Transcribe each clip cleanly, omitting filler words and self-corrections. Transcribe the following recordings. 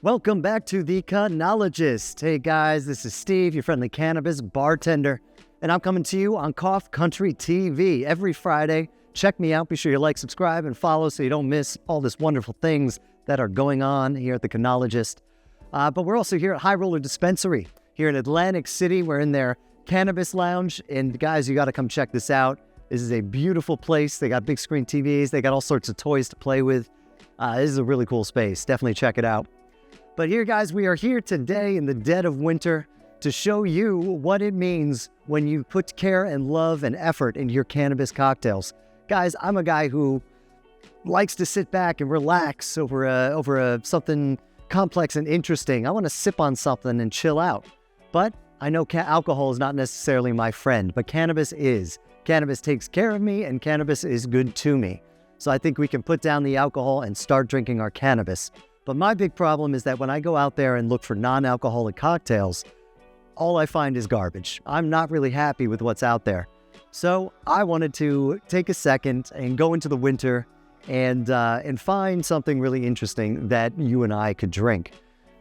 Welcome back to the Cannologist. Hey guys, this is Steve, your friendly cannabis bartender, and I'm coming to you on Cough Country TV every Friday. Check me out. Be sure you like, subscribe, and follow so you don't miss all this wonderful things that are going on here at the Cannologist. But we're also here at High Roller Dispensary here in Atlantic City. We're in their cannabis lounge, and guys, you got to come check this out. This is a beautiful place. They got big screen TVs. They got all sorts of toys to play with. This is a really cool space. Definitely check it out. But here, guys, we are here today in the dead of winter to show you what it means when you put care and love and effort into your cannabis cocktails. Guys, I'm a guy who likes to sit back and relax over something complex and interesting. I want to sip on something and chill out. But I know alcohol is not necessarily my friend, but cannabis is. Cannabis takes care of me, and cannabis is good to me. So I think we can put down the alcohol and start drinking our cannabis. But my big problem is that when I go out there and look for non-alcoholic cocktails, all I find is garbage. I'm not really happy with what's out there. So I wanted to take a second and go into the winter and find something really interesting that you and I could drink.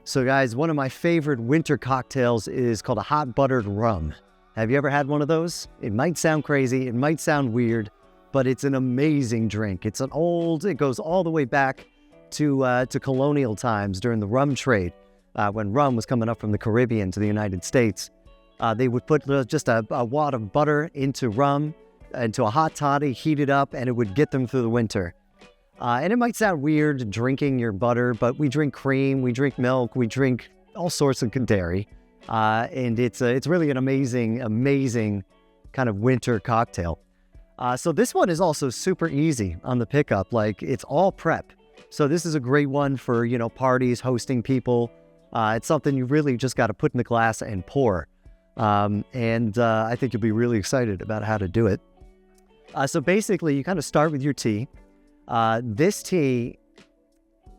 So guys, one of my favorite winter cocktails is called a Hot Buttered Rum. Have you ever had one of those? It might sound crazy, it might sound weird, but it's an amazing drink. It goes all the way back to colonial times during the rum trade, when rum was coming up from the Caribbean to the United States. They would put just a wad of butter into rum, into a hot toddy, heat it up, and it would get them through the winter. And it might sound weird drinking your butter, but we drink cream, we drink milk, we drink all sorts of dairy. And it's really an amazing kind of winter cocktail. So this one is also super easy on the pickup. Like, it's all prep. So this is a great one for, parties, hosting people. It's something you really just got to put in the glass and pour. I think you'll be really excited about how to do it. So basically, you kind of start with your tea. This tea,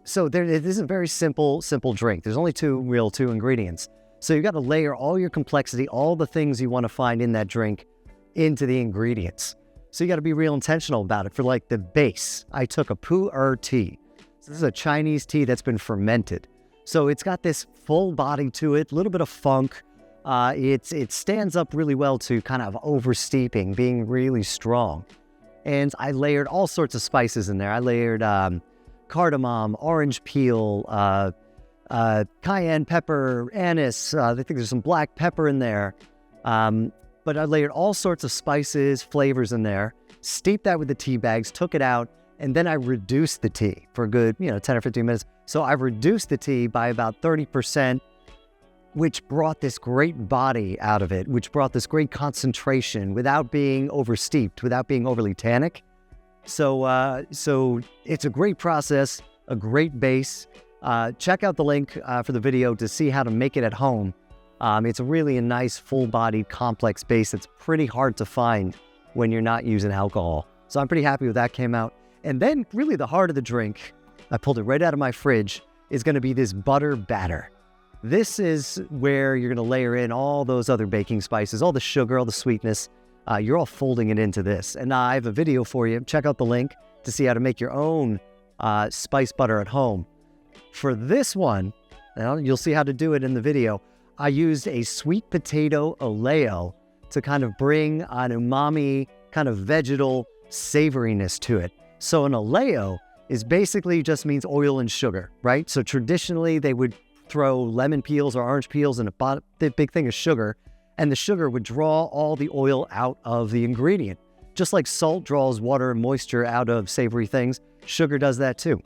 it is a very simple drink. There's only two ingredients. So you got to layer all your complexity, all the things you want to find in that drink into the ingredients. So you got to be real intentional about it. For like the base, I took a pu'er tea. So this is a Chinese tea that's been fermented. So it's got this full body to it, a little bit of funk. It stands up really well to kind of oversteeping, being really strong. And I layered all sorts of spices in there. I layered cardamom, orange peel, cayenne pepper, anise. I think there's some black pepper in there. But I layered all sorts of spices, flavors in there, steeped that with the tea bags, took it out, and then I reduced the tea for a good, 10 or 15 minutes. So I reduced the tea by about 30%, which brought this great body out of it, which brought this great concentration without being oversteeped, without being overly tannic. So it's a great process, a great base. Check out the link for the video to see how to make it at home. It's really a nice, full-bodied, complex base that's pretty hard to find when you're not using alcohol. So I'm pretty happy with that came out. And then really the heart of the drink, I pulled it right out of my fridge, is going to be this butter batter. This is where you're going to layer in all those other baking spices, all the sugar, all the sweetness. You're all folding it into this. And I have a video for you. Check out the link to see how to make your own spice butter at home. For this one, you'll see how to do it in the video. I used a sweet potato oleo to kind of bring an umami, kind of vegetal savoriness to it. So an oleo is basically just means oil and sugar, right? So traditionally they would throw lemon peels or orange peels in a big thing of sugar, and the sugar would draw all the oil out of the ingredient. Just like salt draws water and moisture out of savory things, sugar does that too.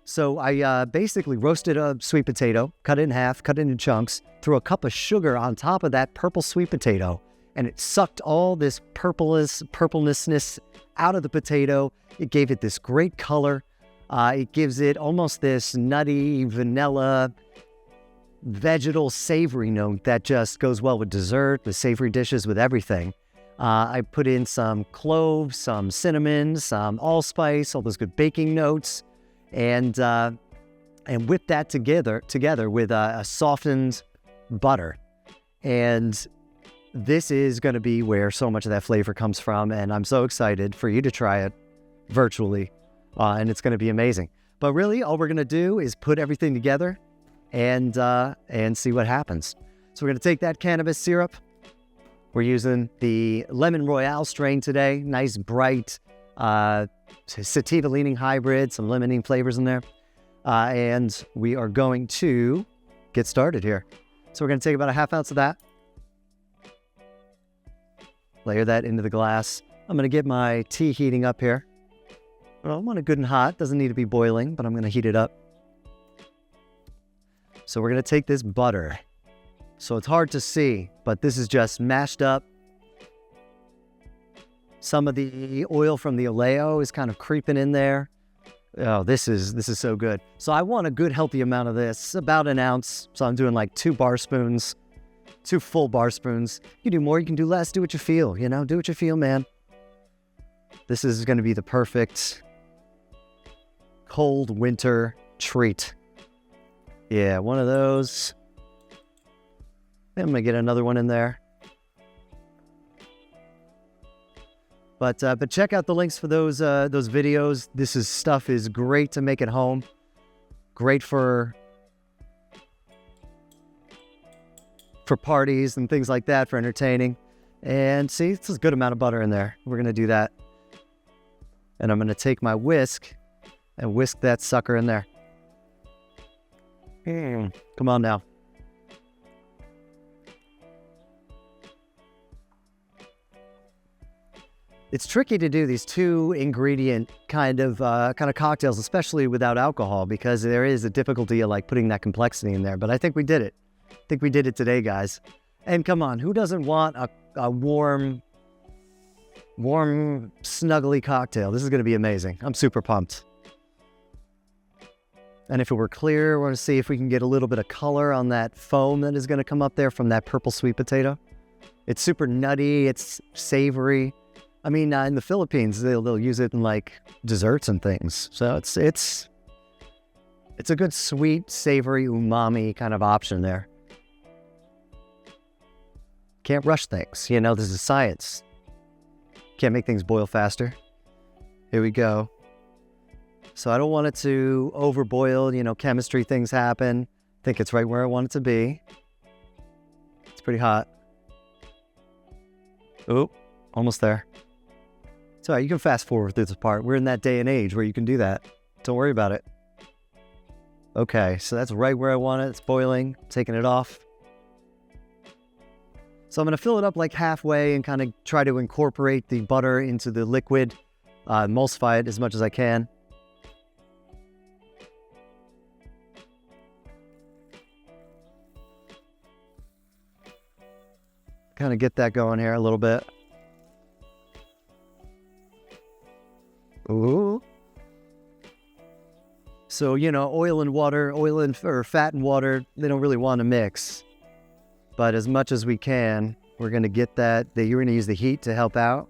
So I basically roasted a sweet potato, cut it in half, cut it into chunks, threw a cup of sugar on top of that purple sweet potato, and it sucked all this purpleness out of the potato. It gave it this great color. It gives it almost this nutty, vanilla, vegetal, savory note that just goes well with dessert, with savory dishes, with everything. I put in some cloves, some cinnamon, some allspice, all those good baking notes, and whip that together with a softened butter. And this is going to be where so much of that flavor comes from, and I'm so excited for you to try it virtually, and it's going to be amazing. But really, all we're going to do is put everything together and see what happens. So we're going to take that cannabis syrup. We're using the Lemon Royale strain today. Nice, bright, sativa-leaning hybrid, some lemonine flavors in there. And we are going to get started here. So we're going to take about a half ounce of that. Layer that into the glass. I'm going to get my tea heating up here. Well, I want it good and hot. Doesn't need to be boiling, but I'm going to heat it up. So we're going to take this butter. So it's hard to see, but this is just mashed up. Some of the oil from the oleo is kind of creeping in there. Oh, this is so good. So I want a good healthy amount of this, about an ounce. So I'm doing like 2 bar spoons, 2 full bar spoons. You can do more, you can do less, do what you feel, do what you feel, man. This is going to be the perfect cold winter treat. Yeah, one of those. I'm going to get another one in there. But check out the links for those videos. This stuff is great to make at home. Great for parties and things like that, for entertaining. And see, it's a good amount of butter in there. We're going to do that. And I'm going to take my whisk and whisk that sucker in there. Come on now. It's tricky to do these 2 ingredient kind of cocktails, especially without alcohol, because there is a difficulty of like putting that complexity in there. But I think we did it. I think we did it today, guys. And come on, who doesn't want a warm, snuggly cocktail? This is going to be amazing. I'm super pumped. And if it were clear, we're going to see if we can get a little bit of color on that foam that is going to come up there from that purple sweet potato. It's super nutty. It's savory. I mean, in the Philippines, they'll use it in like desserts and things. So it's a good sweet, savory, umami kind of option there. Can't rush things. This is science. Can't make things boil faster. Here we go. So I don't want it to overboil. Chemistry things happen. I think it's right where I want it to be. It's pretty hot. Ooh, almost there. It's all right, you can fast forward through this part. We're in that day and age where you can do that. Don't worry about it. Okay, so that's right where I want it. It's boiling, taking it off. So I'm going to fill it up like halfway and kind of try to incorporate the butter into the liquid, emulsify it as much as I can. Kind of get that going here a little bit. Ooh. So, oil and water, or fat and water, they don't really want to mix. But as much as we can, we're going to get that. You're going to use the heat to help out.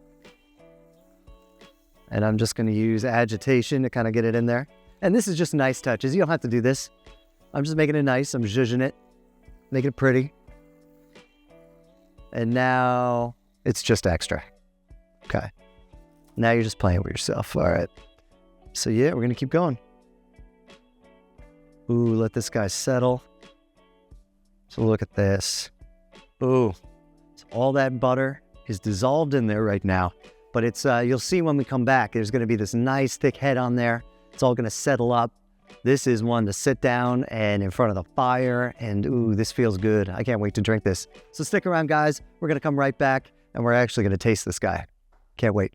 And I'm just going to use agitation to kind of get it in there. And this is just nice touches. You don't have to do this. I'm just making it nice. I'm zhuzhing it, making it pretty. And now it's just extra. Okay. Now you're just playing with yourself. All right. So yeah, we're going to keep going. Ooh, let this guy settle. So look at this. Ooh, so all that butter is dissolved in there right now. But it's you'll see when we come back, there's going to be this nice thick head on there. It's all going to settle up. This is one to sit down and in front of the fire. And ooh, this feels good. I can't wait to drink this. So stick around, guys. We're going to come right back and we're actually going to taste this guy. Can't wait.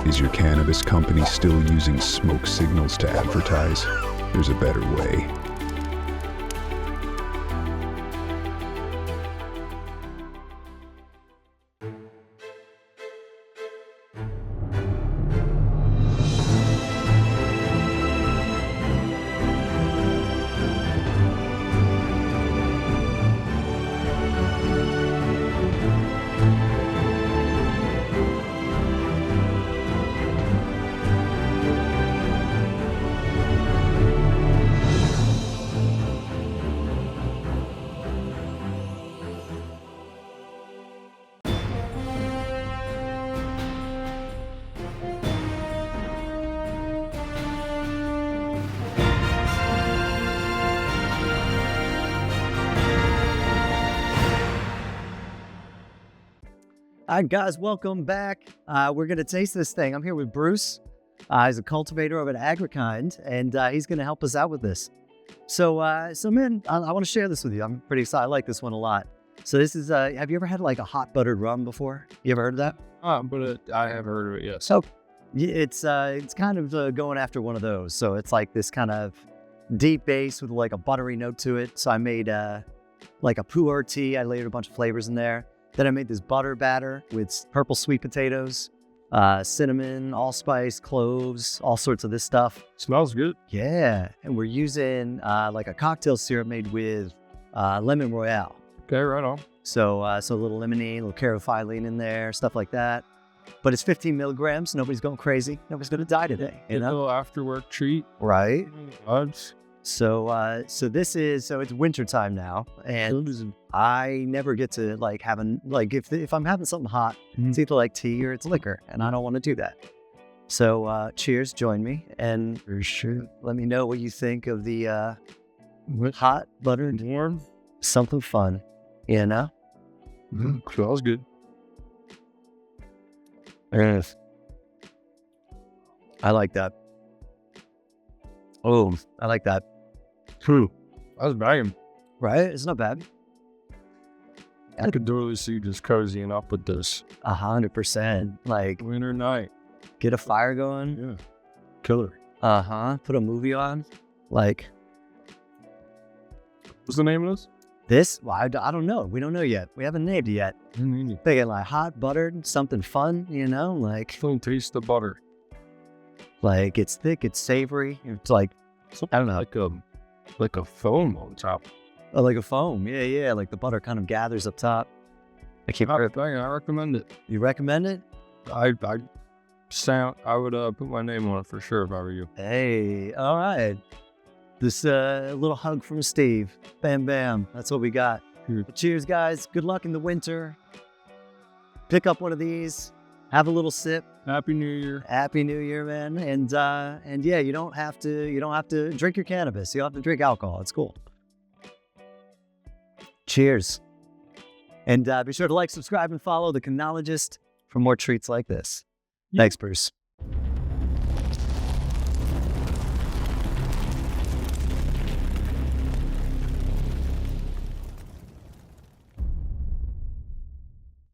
Is your cannabis company still using smoke signals to advertise? There's a better way. All right, guys, welcome back. We're going to taste this thing. I'm here with Bruce. He's a cultivator over at Agrikind, and he's going to help us out with this. So man, I want to share this with you. I'm pretty excited. I like this one a lot. So this is, have you ever had like a hot buttered rum before? You ever heard of that? But I have heard of it, yes. So it's kind of going after one of those. So it's like this kind of deep base with like a buttery note to it. So I made like a pu'er tea. I layered a bunch of flavors in there. Then I made this butter batter with purple sweet potatoes, cinnamon, allspice, cloves, all sorts of this stuff. Smells good. Yeah, and we're using like a cocktail syrup made with lemon royale. Okay, right on. So a little limonene, a little carophyllene in there, stuff like that. But it's 15 milligrams. Nobody's going crazy. Nobody's going to die today. You A know, little after work treat. right? Odds. So it's wintertime now, and I never get to like having like if I'm having something hot, it's either like tea or it's liquor, and I don't want to do that. So cheers, join me, and let me know what you think of the hot buttered Warm. something fun, you know? Smells good. Yes. I like that. Oh, I like that. True. I was banging. Right? It's not bad. I could totally see just cozying up with this. 100%. Like, Winter night. get a fire going. Yeah. Killer. Put a movie on. Like, What's the name of this? this? Well, I don't know. We don't know yet. We haven't named it yet. Thinking like hot buttered, something fun, you know? Don't taste the butter. Like it's thick, it's savory. It's like, I don't know. Like a foam on top. Oh, like a foam. Yeah. Like the butter kind of gathers up top. I recommend it. You recommend it? I would put my name on it for sure if I were you. Hey, all right. This little hug from Steve. Bam, bam. That's what we got. Cheers, guys. Good luck in the winter. Pick up one of these. Have a little sip. Happy New Year. Happy New Year, man. And yeah, you don't have to drink your cannabis. You don't have to drink alcohol. It's cool. Cheers. And be sure to like, subscribe, and follow the Cannologist for more treats like this. Thanks, Bruce.